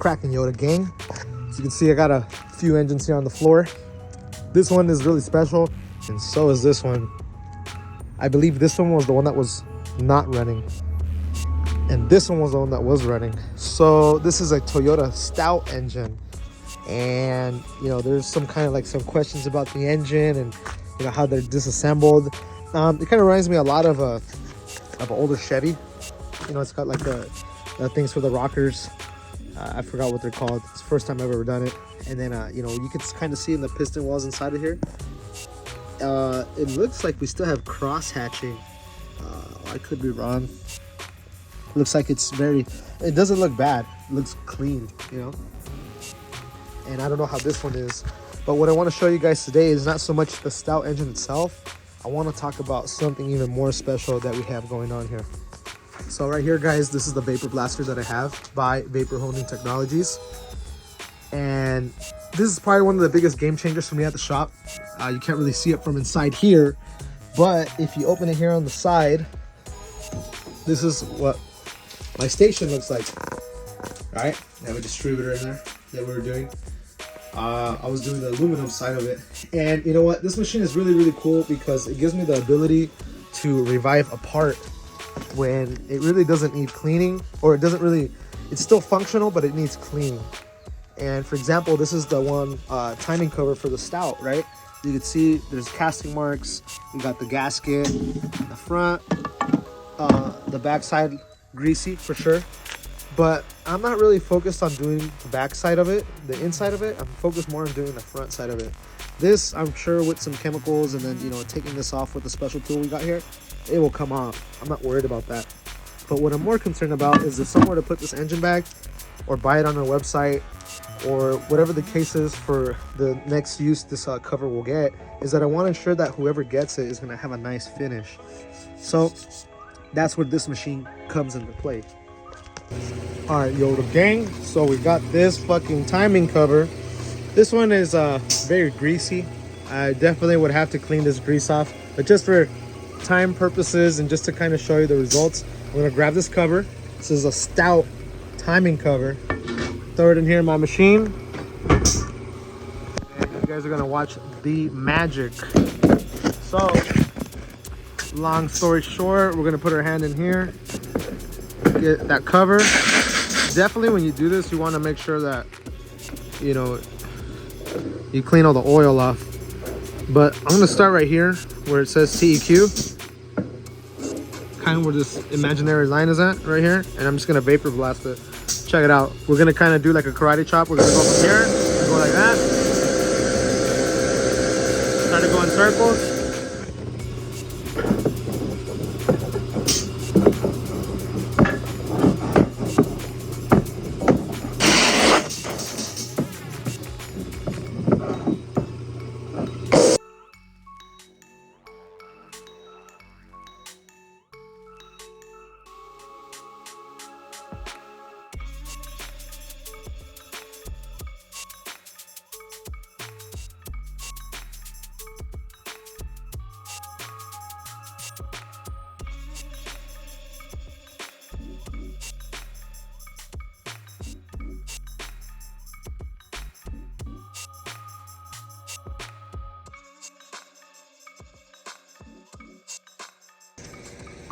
cracking, Yoda gang? As you can see, I got a few engines here on the floor. This one is really special, and so is this one. I believe this one was the one that was not running, and this one was the one that was running. So this is a Toyota Stout engine, and you know, there's some kind of like some questions about the engine and you know how they're disassembled. It kind of reminds me a lot of an older Chevy. You know, it's got like the things for the rockers. I forgot what they're called. It's the first time I've ever done it. And then you know, you can kind of see in the piston walls inside of here. It looks like we still have cross hatching. I could be wrong. Looks like it's very, it doesn't look bad. It looks clean, you know. And I don't know how this one is, but what I want to show you guys today is not so much the Stout engine itself. I want to talk about something even more special that we have going on here. So right here, guys, this is the vapor blaster that I have by Vapor Honing Technologies, and this is probably one of the biggest game changers for me at the shop. You can't really see it from inside here, but if you open it here on the side, this is what my station looks like. All right, I have a distributor in there that we were doing. I was doing the aluminum side of it, and you know what, this machine is really cool because it gives me the ability to revive a part when it really doesn't need cleaning, or it doesn't really, it's still functional but it needs cleaning. And for example, this is the one timing cover for the Stout, right? You can see there's casting marks. You got the gasket, the front, the backside greasy for sure. But I'm not really focused on doing the back side of it, the inside of it. I'm focused more on doing the front side of it. This, I'm sure with some chemicals and then, you know, taking this off with the special tool we got here, it will come off. I'm not worried about that. But what I'm more concerned about is if somewhere to put this engine back or buy it on their website or whatever the case is for the next use this cover will get, is that I want to ensure that whoever gets it is going to have a nice finish. So that's where this machine comes into play. All right, Yoda gang, so we got this fucking timing cover. This one is very greasy. I definitely would have to clean this grease off, but just for time purposes and just to kind of show you the results, I'm gonna grab this cover. This is a Stout timing cover. Throw it in here in my machine, and you guys are gonna watch the magic. So long story short, we're gonna put our hand in here, get that cover. Definitely when you do this, you want to make sure that, you know, you clean all the oil off. But I'm going to start right here where it says TEQ, kind of where this imaginary line is at right here, and I'm just going to vapor blast it. Check it out. We're going to kind of do like a karate chop. We're going to go from here, go like that, start to go in circles.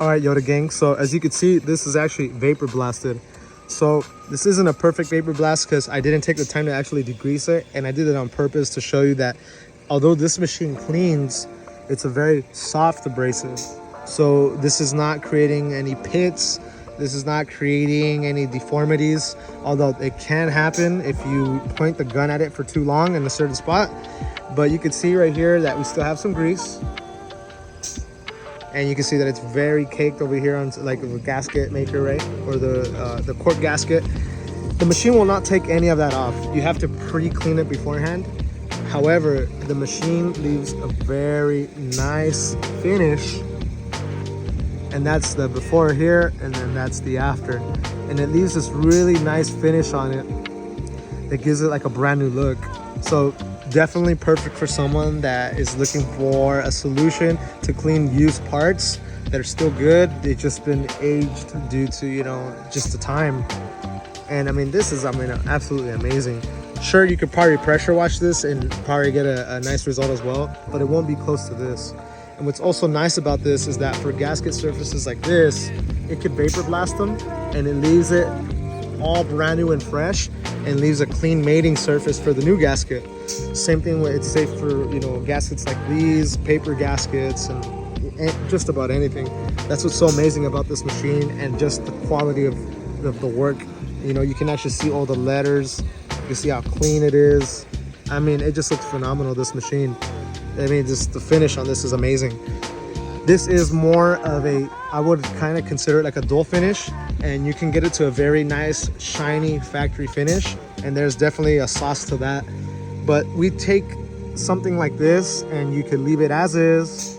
All right, Yoda gang, so as you can see, this is actually vapor blasted. So this isn't a perfect vapor blast because I didn't take the time to actually degrease it, and I did it on purpose to show you that although this machine cleans, it's a very soft abrasive. So this is not creating any pits, this is not creating any deformities, although it can happen if you point the gun at it for too long in a certain spot. But you can see right here that we still have some grease. And you can see that it's very caked over here on like the gasket maker, right? Or the cork gasket. The machine will not take any of that off. You have to pre-clean it beforehand. However, the machine leaves a very nice finish. And that's the before here, and then that's the after. And it leaves this really nice finish on it that gives it like a brand new look. So definitely perfect for someone that is looking for a solution to clean used parts that are still good. They've just been aged due to, you know, just the time. And I mean, this is, I mean, absolutely amazing. Sure, you could probably pressure wash this and probably get a nice result as well, but it won't be close to this. And what's also nice about this is that for gasket surfaces like this, it could vapor blast them and it leaves it all brand new and fresh and leaves a clean mating surface for the new gasket. Same thing with, it's safe for, you know, gaskets like these, paper gaskets, and just about anything. That's what's so amazing about this machine, and just the quality of the work. You know, you can actually see all the letters. You can see how clean it is. I mean, it just looks phenomenal, this machine. I mean, just the finish on this is amazing. This is more of a, I would kind of consider it like a dull finish, and you can get it to a very nice, shiny factory finish, and there's definitely a sauce to that. But we take something like this, and you could leave it as is,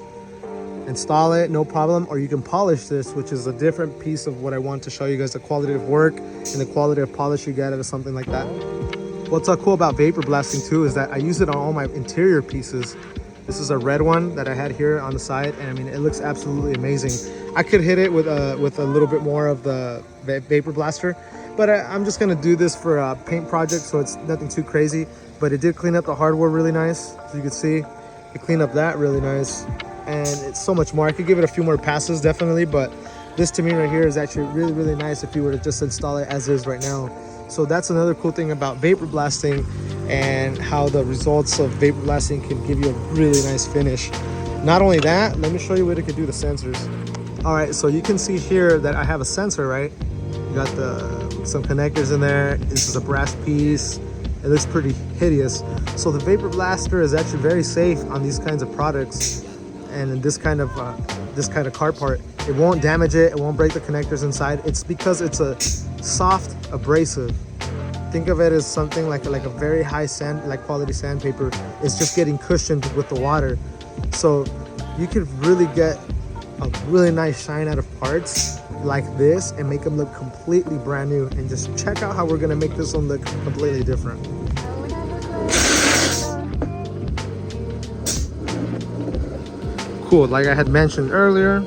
install it, no problem, or you can polish this, which is a different piece of what I want to show you guys, the quality of work and the quality of polish you get out of something like that. What's so cool about vapor blasting too is that I use it on all my interior pieces. This is a red one that I had here on the side, and I mean, it looks absolutely amazing. I could hit it with a little bit more of the vapor blaster, but I'm just gonna do this for a paint project, so it's nothing too crazy. But it did clean up the hardware really nice, as you can see. It cleaned up that really nice, and it's so much more. I could give it a few more passes definitely, but this to me right here is actually really, really nice if you were to just install it as is right now. So that's another cool thing about vapor blasting, and how the results of vapor blasting can give you a really nice finish. Not only that, let me show you what it can do to sensors. All right, so you can see here that I have a sensor, right? You got some connectors in there. This is a brass piece. It looks pretty hideous. So the vapor blaster is actually very safe on these kinds of products, and in this kind of car part. It won't damage it. It won't break the connectors inside. It's because it's a soft abrasive. Think of it as something like a very high sand, like quality sandpaper. It's just getting cushioned with the water. So you could really get a really nice shine out of parts like this and make them look completely brand new. And just check out how we're gonna make this one look completely different. Cool, like I had mentioned earlier,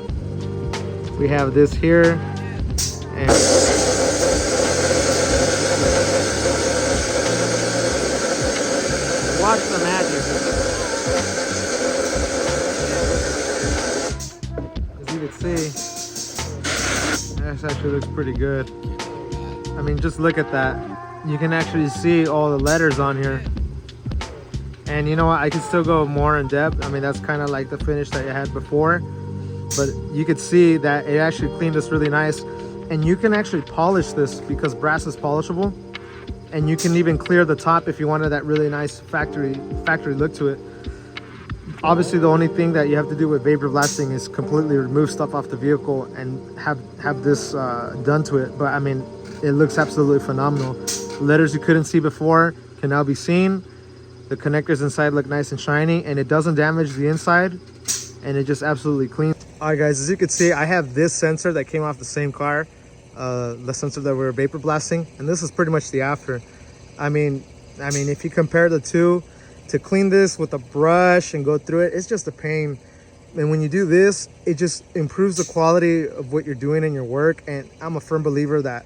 we have this here, and watch the magic. As you can see, this actually looks pretty good. I mean, just look at that. You can actually see all the letters on here. And you know what, I can still go more in depth. I mean, that's kind of like the finish that I had before, but you could see that it actually cleaned this really nice. And you can actually polish this because brass is polishable, and you can even clear the top if you wanted that really nice factory look to it. Obviously, the only thing that you have to do with vapor blasting is completely remove stuff off the vehicle and have this done to it. But I mean, it looks absolutely phenomenal. Letters you couldn't see before can now be seen. The connectors inside look nice and shiny, and it doesn't damage the inside, and it just absolutely clean. All right guys, as you can see, I have this sensor that came off the same car, the sensor that we were vapor blasting, and this is pretty much the after. I mean, if you compare the two, to clean this with a brush and go through it, it's just a pain. And when you do this, it just improves the quality of what you're doing in your work. And I'm a firm believer that,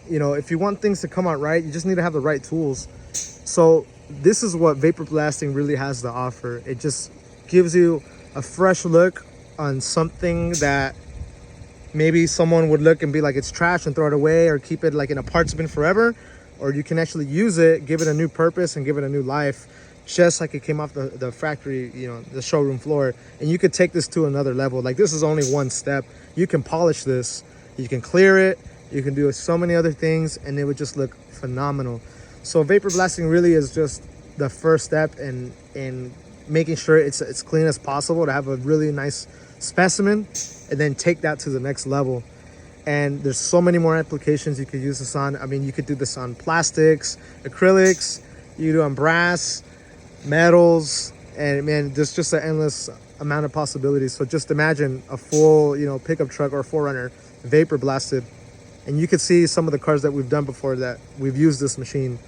you know, if you want things to come out right, you just need to have the right tools. So this is what vapor blasting really has to offer. It just gives you a fresh look on something that maybe someone would look and be like it's trash and throw it away, or keep it like in a parts bin forever. Or you can actually use it, give it a new purpose, and give it a new life, just like it came off the factory, you know, the showroom floor. And you could take this to another level. Like, this is only one step. You can polish this, you can clear it, you can do so many other things, and it would just look phenomenal. So vapor blasting really is just the first step in making sure it's as clean as possible to have a really nice specimen, and then take that to the next level. And there's so many more applications you could use this on. I mean, you could do this on plastics, acrylics, you do on brass, metals, and man, there's just an endless amount of possibilities. So just imagine a full, you know, pickup truck or 4Runner vapor blasted, and you could see some of the cars that we've done before that we've used this machine.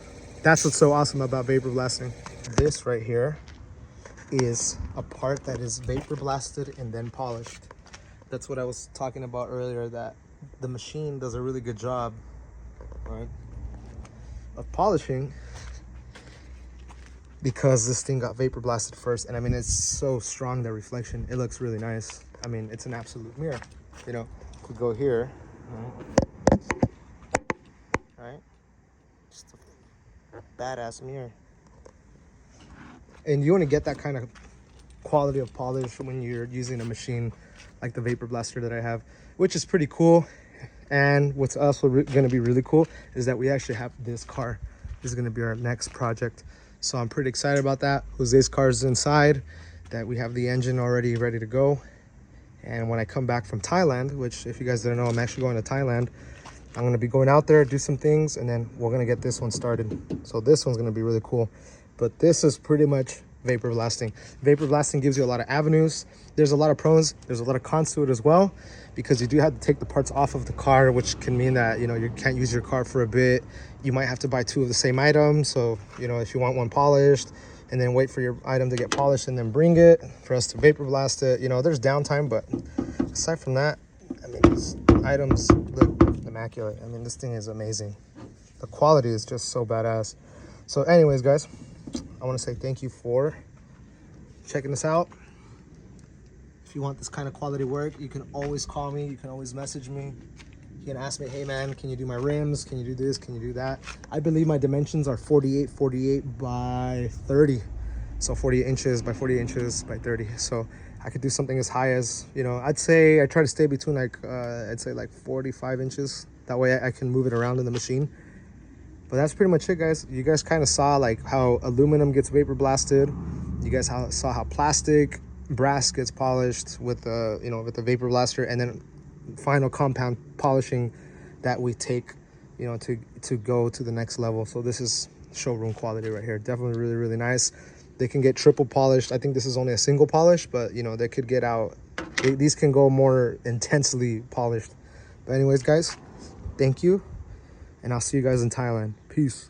That's what's so awesome about vapor blasting. This right here is a part that is vapor blasted and then polished. That's what I was talking about earlier, that the machine does a really good job right, of polishing, because this thing got vapor blasted first. And I mean, it's so strong, the reflection, it looks really nice. I mean, it's an absolute mirror, you know. If we go here, right, just a badass mirror. And you want to get that kind of quality of polish when you're using a machine like the vapor blaster that I have, which is pretty cool. And what's also going to be really cool is that we actually have this car. This is going to be our next project, so I'm pretty excited about that. Jose's car is inside, that we have the engine already ready to go. And when I come back from Thailand, which if you guys didn't know, I'm actually going to Thailand, I'm going to be going out there, do some things, and then we're going to get this one started. So this one's going to be really cool. But this is pretty much vapor blasting. Vapor blasting gives you a lot of avenues. There's a lot of pros, there's a lot of cons to it as well, because you do have to take the parts off of the car, which can mean that, you know, you can't use your car for a bit. You might have to buy two of the same item. So, you know, if you want one polished, and then wait for your item to get polished and then bring it for us to vapor blast it, you know, there's downtime. But aside from that, I mean, these items look immaculate. I mean, this thing is amazing. The quality is just so badass. So anyways, guys, I want to say thank you for checking this out. If you want this kind of quality work, you can always call me, you can always message me. You can ask me, hey man, can you do my rims? Can you do this? Can you do that? I believe my dimensions are 48 by 30. So 48 inches by 48 inches by 30. So I could do something as high as, you know, I'd say I try to stay between like, I'd say like 45 inches. That way I can move it around in the machine. But that's pretty much it, guys. You guys kind of saw like how aluminum gets vapor blasted. You guys saw how plastic, brass gets polished with the, you know, with the vapor blaster, and then final compound polishing that we take, you know, to go to the next level. So this is showroom quality right here. Definitely really, really nice. They can get triple polished. I think this is only a single polish, but you know, they could get out. These can go more intensely polished. But anyways, guys, thank you. And I'll see you guys in Thailand. Peace.